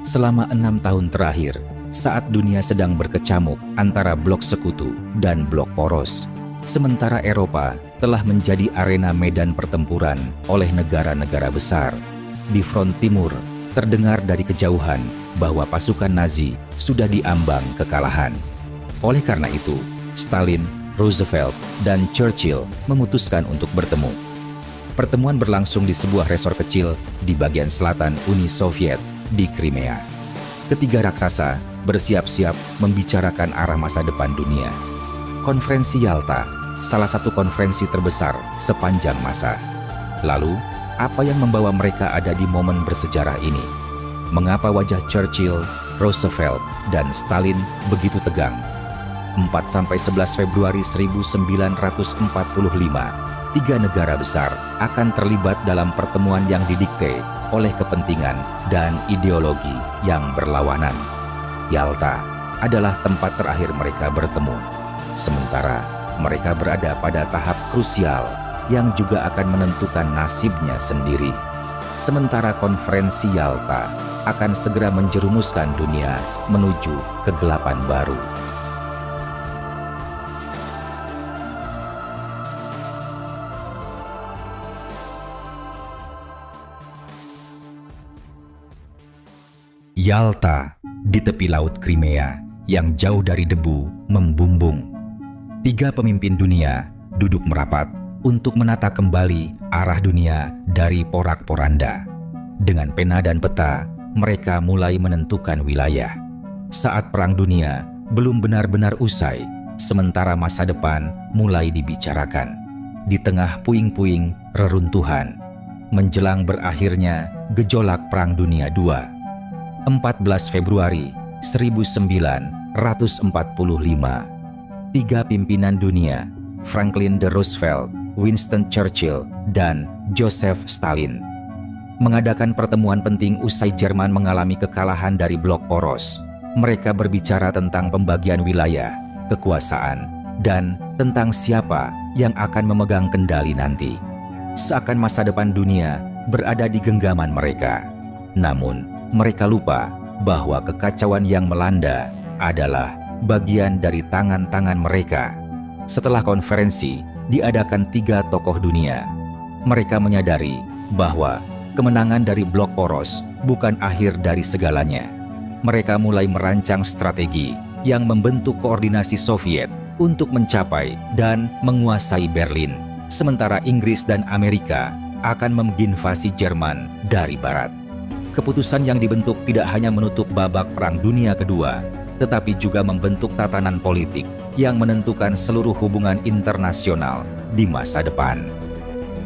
Selama 6 tahun terakhir, saat dunia sedang berkecamuk antara blok sekutu dan blok poros, sementara Eropa telah menjadi arena medan pertempuran oleh negara-negara besar. Di front timur, terdengar dari kejauhan bahwa pasukan Nazi sudah diambang kekalahan. Oleh karena itu, Stalin, Roosevelt, dan Churchill memutuskan untuk bertemu. Pertemuan berlangsung di sebuah resor kecil di bagian selatan Uni Soviet di Crimea. Ketiga raksasa bersiap-siap membicarakan arah masa depan dunia. Konferensi Yalta, salah satu konferensi terbesar sepanjang masa. Lalu, apa yang membawa mereka ada di momen bersejarah ini? Mengapa wajah Churchill, Roosevelt, dan Stalin begitu tegang? 4–11 Februari 1945, tiga negara besar akan terlibat dalam pertemuan yang didikte oleh kepentingan dan ideologi yang berlawanan. Yalta adalah tempat terakhir mereka bertemu. Sementara mereka berada pada tahap krusial yang juga akan menentukan nasibnya sendiri. Sementara konferensi Yalta akan segera menjerumuskan dunia menuju kegelapan baru. Yalta, di tepi laut Crimea yang jauh dari debu membumbung. Tiga pemimpin dunia duduk merapat untuk menata kembali arah dunia dari porak-poranda. Dengan pena dan peta, mereka mulai menentukan wilayah. Saat Perang Dunia belum benar-benar usai, sementara masa depan mulai dibicarakan. Di tengah puing-puing reruntuhan, menjelang berakhirnya gejolak Perang Dunia II. 14 Februari 1945, tiga pimpinan dunia, Franklin D. Roosevelt, Winston Churchill, dan Joseph Stalin, mengadakan pertemuan penting usai Jerman mengalami kekalahan dari blok poros. Mereka berbicara tentang pembagian wilayah, kekuasaan, dan tentang siapa yang akan memegang kendali nanti. Seakan masa depan dunia berada di genggaman mereka. Namun, mereka lupa bahwa kekacauan yang melanda adalah bagian dari tangan-tangan mereka. Setelah konferensi diadakan tiga tokoh dunia, mereka menyadari bahwa kemenangan dari blok poros bukan akhir dari segalanya. Mereka mulai merancang strategi yang membentuk koordinasi Soviet untuk mencapai dan menguasai Berlin, sementara Inggris dan Amerika akan menginvasi Jerman dari barat. Keputusan yang dibentuk tidak hanya menutup babak Perang Dunia Kedua, tetapi juga membentuk tatanan politik yang menentukan seluruh hubungan internasional di masa depan.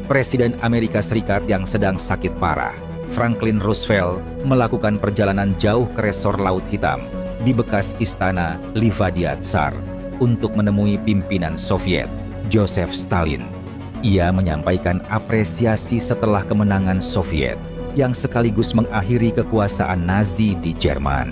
Presiden Amerika Serikat yang sedang sakit parah, Franklin Roosevelt, melakukan perjalanan jauh ke resor Laut Hitam di bekas istana Livadia Tsar untuk menemui pimpinan Soviet, Joseph Stalin. Ia menyampaikan apresiasi setelah kemenangan Soviet yang sekaligus mengakhiri kekuasaan Nazi di Jerman.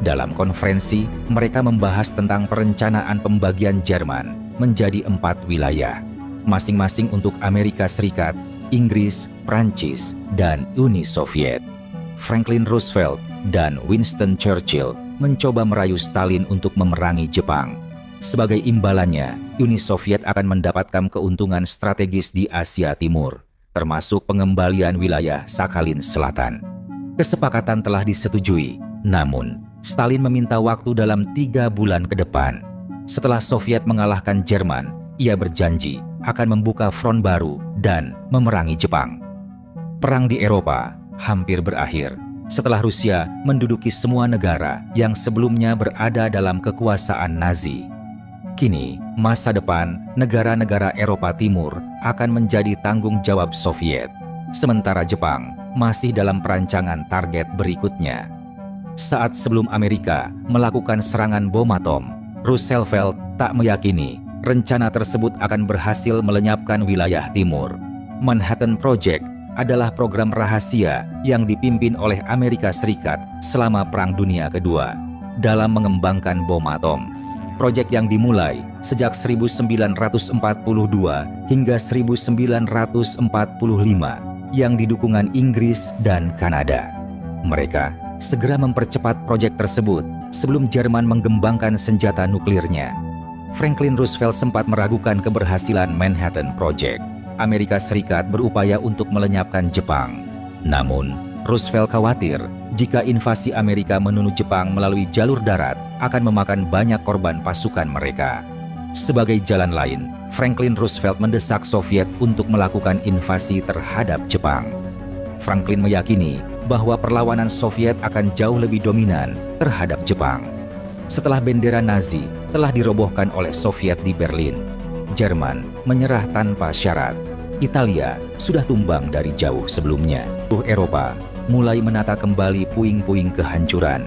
Dalam konferensi, mereka membahas tentang perencanaan pembagian Jerman menjadi 4 wilayah, masing-masing untuk Amerika Serikat, Inggris, Prancis, dan Uni Soviet. Franklin Roosevelt dan Winston Churchill mencoba merayu Stalin untuk memerangi Jepang. Sebagai imbalannya, Uni Soviet akan mendapatkan keuntungan strategis di Asia Timur, termasuk pengembalian wilayah Sakhalin Selatan. Kesepakatan telah disetujui, namun Stalin meminta waktu dalam 3 bulan ke depan. Setelah Soviet mengalahkan Jerman, ia berjanji akan membuka front baru dan memerangi Jepang. Perang di Eropa hampir berakhir setelah Rusia menduduki semua negara yang sebelumnya berada dalam kekuasaan Nazi. Kini, masa depan negara-negara Eropa Timur akan menjadi tanggung jawab Soviet, sementara Jepang masih dalam perancangan target berikutnya. Saat sebelum Amerika melakukan serangan bom atom, Roosevelt tak meyakini rencana tersebut akan berhasil melenyapkan wilayah timur. Manhattan Project adalah program rahasia yang dipimpin oleh Amerika Serikat selama Perang Dunia Kedua dalam mengembangkan bom atom. Proyek yang dimulai sejak 1942 hingga 1945 yang didukungan Inggris dan Kanada. Mereka segera mempercepat proyek tersebut sebelum Jerman mengembangkan senjata nuklirnya. Franklin Roosevelt sempat meragukan keberhasilan Manhattan Project. Amerika Serikat berupaya untuk melenyapkan Jepang. Namun, Roosevelt khawatir jika invasi Amerika menuju Jepang melalui jalur darat akan memakan banyak korban pasukan mereka. Sebagai jalan lain, Franklin Roosevelt mendesak Soviet untuk melakukan invasi terhadap Jepang. Franklin meyakini bahwa perlawanan Soviet akan jauh lebih dominan terhadap Jepang. Setelah bendera Nazi telah dirobohkan oleh Soviet di Berlin, Jerman menyerah tanpa syarat. Italia sudah tumbang dari jauh sebelumnya. Eropa mulai menata kembali puing-puing kehancuran.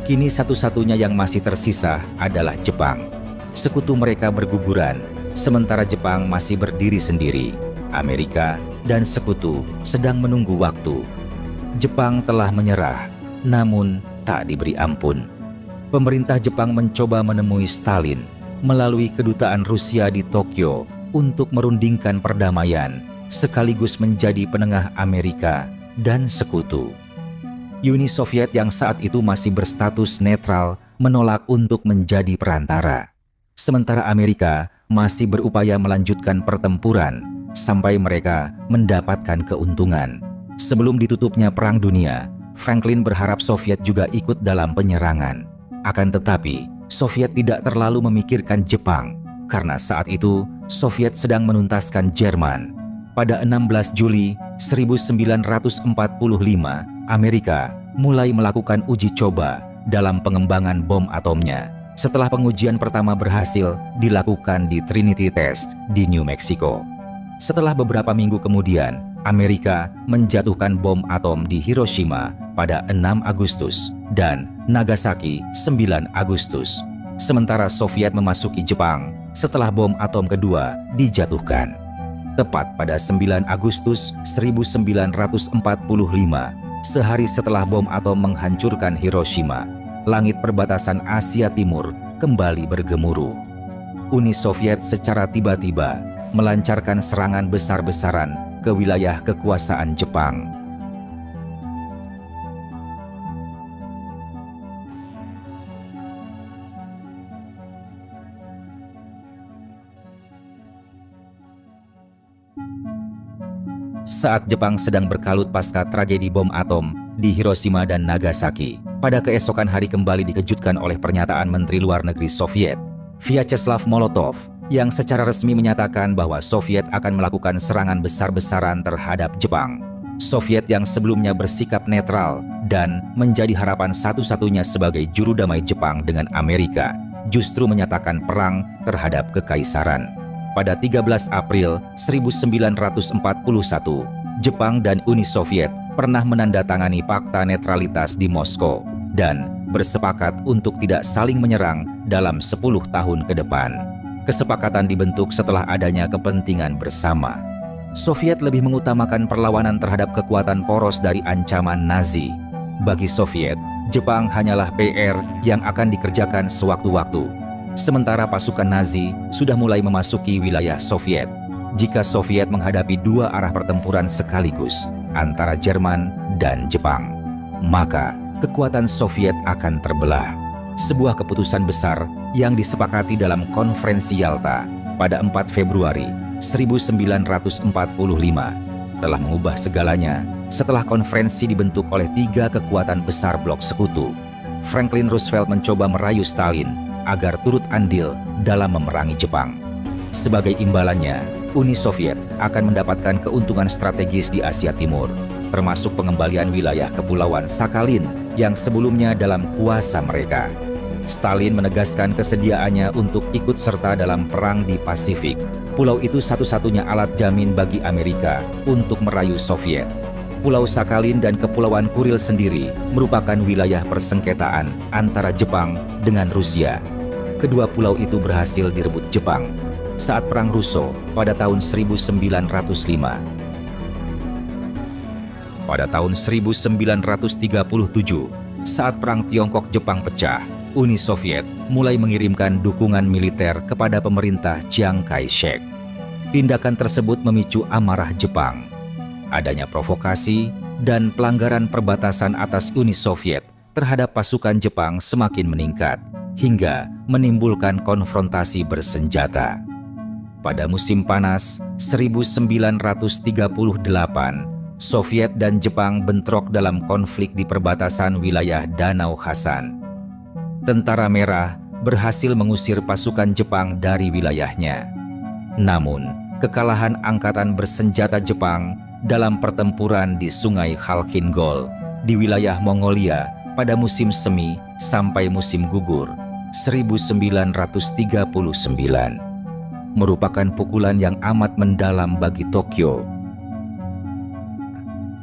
Kini satu-satunya yang masih tersisa adalah Jepang. Sekutu mereka berguguran, sementara Jepang masih berdiri sendiri. Amerika dan sekutu sedang menunggu waktu. Jepang telah menyerah, namun tak diberi ampun. Pemerintah Jepang mencoba menemui Stalin melalui kedutaan Rusia di Tokyo untuk merundingkan perdamaian, sekaligus menjadi penengah Amerika dan sekutu. Uni Soviet yang saat itu masih berstatus netral menolak untuk menjadi perantara. Sementara Amerika masih berupaya melanjutkan pertempuran sampai mereka mendapatkan keuntungan. Sebelum ditutupnya Perang Dunia, Franklin berharap Soviet juga ikut dalam penyerangan. Akan tetapi, Soviet tidak terlalu memikirkan Jepang, karena saat itu Soviet sedang menuntaskan Jerman. Pada 16 Juli 1945, Amerika mulai melakukan uji coba dalam pengembangan bom atomnya. Setelah pengujian pertama berhasil dilakukan di Trinity Test di New Mexico. Setelah beberapa minggu kemudian, Amerika menjatuhkan bom atom di Hiroshima pada 6 Agustus dan Nagasaki 9 Agustus. Sementara Soviet memasuki Jepang setelah bom atom kedua dijatuhkan. Tepat pada 9 Agustus 1945, sehari setelah bom atom menghancurkan Hiroshima, langit perbatasan Asia Timur kembali bergemuruh. Uni Soviet secara tiba-tiba melancarkan serangan besar-besaran ke wilayah kekuasaan Jepang. Saat Jepang sedang berkalut pasca tragedi bom atom di Hiroshima dan Nagasaki, pada keesokan hari kembali dikejutkan oleh pernyataan Menteri Luar Negeri Soviet, Vyacheslav Molotov, yang secara resmi menyatakan bahwa Soviet akan melakukan serangan besar-besaran terhadap Jepang. Soviet yang sebelumnya bersikap netral dan menjadi harapan satu-satunya sebagai juru damai Jepang dengan Amerika, justru menyatakan perang terhadap kekaisaran. Pada 13 April 1941, Jepang dan Uni Soviet pernah menandatangani Fakta Netralitas di Moskow dan bersepakat untuk tidak saling menyerang dalam 10 tahun ke depan. Kesepakatan dibentuk setelah adanya kepentingan bersama. Soviet lebih mengutamakan perlawanan terhadap kekuatan poros dari ancaman Nazi. Bagi Soviet, Jepang hanyalah PR yang akan dikerjakan sewaktu-waktu. Sementara pasukan Nazi sudah mulai memasuki wilayah Soviet. Jika Soviet menghadapi dua arah pertempuran sekaligus antara Jerman dan Jepang, maka kekuatan Soviet akan terbelah. Sebuah keputusan besar yang disepakati dalam Konferensi Yalta pada 4 Februari 1945 telah mengubah segalanya setelah konferensi dibentuk oleh 3 kekuatan besar blok sekutu. Franklin Roosevelt mencoba merayu Stalin agar turut andil dalam memerangi Jepang. Sebagai imbalannya, Uni Soviet akan mendapatkan keuntungan strategis di Asia Timur, termasuk pengembalian wilayah kepulauan Sakhalin yang sebelumnya dalam kuasa mereka. Stalin menegaskan kesediaannya untuk ikut serta dalam perang di Pasifik. Pulau itu satu-satunya alat jamin bagi Amerika untuk merayu Soviet. Pulau Sakhalin dan Kepulauan Kuril sendiri merupakan wilayah persengketaan antara Jepang dengan Rusia. Kedua pulau itu berhasil direbut Jepang saat Perang Russo pada tahun 1905. Pada tahun 1937, saat Perang Tiongkok-Jepang pecah, Uni Soviet mulai mengirimkan dukungan militer kepada pemerintah Chiang Kai-shek. Tindakan tersebut memicu amarah Jepang. Adanya provokasi dan pelanggaran perbatasan atas Uni Soviet terhadap pasukan Jepang semakin meningkat, hingga menimbulkan konfrontasi bersenjata. Pada musim panas 1938, Soviet dan Jepang bentrok dalam konflik di perbatasan wilayah Danau Khasan. Tentara Merah berhasil mengusir pasukan Jepang dari wilayahnya. Namun, kekalahan angkatan bersenjata Jepang dalam pertempuran di Sungai Khalkhyn-Gol di wilayah Mongolia pada musim semi sampai musim gugur 1939 merupakan pukulan yang amat mendalam bagi Tokyo.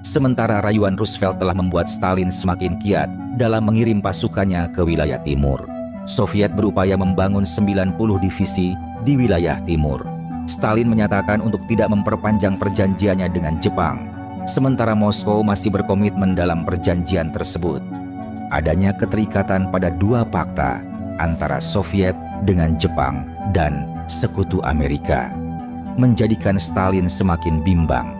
Sementara rayuan Roosevelt telah membuat Stalin semakin giat dalam mengirim pasukannya ke wilayah timur. Soviet berupaya membangun 90 divisi di wilayah timur. Stalin menyatakan untuk tidak memperpanjang perjanjiannya dengan Jepang, sementara Moskow masih berkomitmen dalam perjanjian tersebut. Adanya keterikatan pada dua fakta antara Soviet dengan Jepang dan Sekutu Amerika menjadikan Stalin semakin bimbang.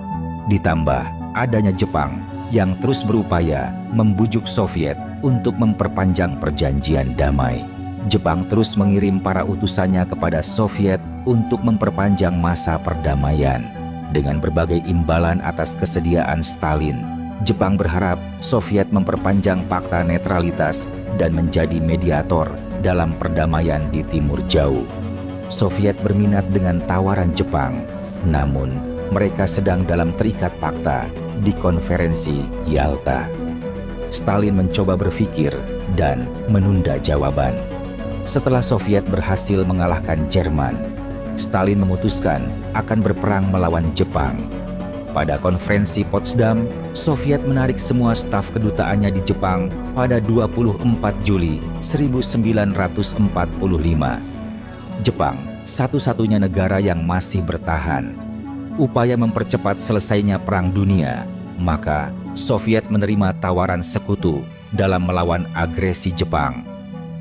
Ditambah adanya Jepang yang terus berupaya membujuk Soviet untuk memperpanjang perjanjian damai. Jepang terus mengirim para utusannya kepada Soviet untuk memperpanjang masa perdamaian. Dengan berbagai imbalan atas kesediaan Stalin, Jepang berharap Soviet memperpanjang fakta netralitas dan menjadi mediator dalam perdamaian di Timur Jauh. Soviet berminat dengan tawaran Jepang, namun mereka sedang dalam terikat fakta di konferensi Yalta. Stalin mencoba berpikir dan menunda jawaban. Setelah Soviet berhasil mengalahkan Jerman, Stalin memutuskan akan berperang melawan Jepang. Pada konferensi Potsdam, Soviet menarik semua staf kedutaannya di Jepang pada 24 Juli 1945. Jepang, satu-satunya negara yang masih bertahan. Upaya mempercepat selesainya Perang Dunia, maka Soviet menerima tawaran sekutu dalam melawan agresi Jepang.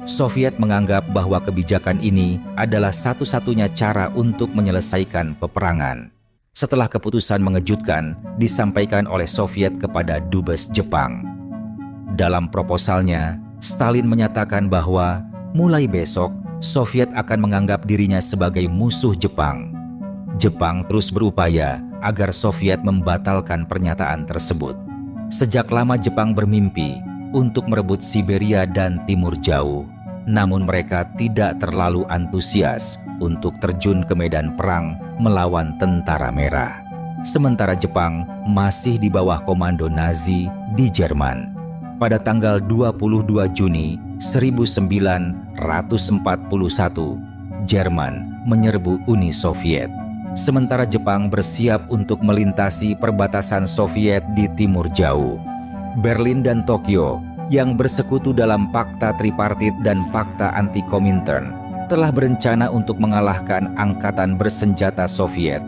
Soviet menganggap bahwa kebijakan ini adalah satu-satunya cara untuk menyelesaikan peperangan. Setelah keputusan mengejutkan disampaikan oleh Soviet kepada Dubes Jepang. Dalam proposalnya, Stalin menyatakan bahwa mulai besok Soviet akan menganggap dirinya sebagai musuh Jepang. Jepang terus berupaya agar Soviet membatalkan pernyataan tersebut. Sejak lama Jepang bermimpi untuk merebut Siberia dan Timur Jauh, namun mereka tidak terlalu antusias untuk terjun ke medan perang melawan Tentara Merah. Sementara Jepang masih di bawah komando Nazi di Jerman. Pada tanggal 22 Juni 1941, Jerman menyerbu Uni Soviet. Sementara Jepang bersiap untuk melintasi perbatasan Soviet di Timur Jauh. Berlin dan Tokyo yang bersekutu dalam Pakta Tripartit dan Pakta Anti-Komintern telah berencana untuk mengalahkan angkatan bersenjata Soviet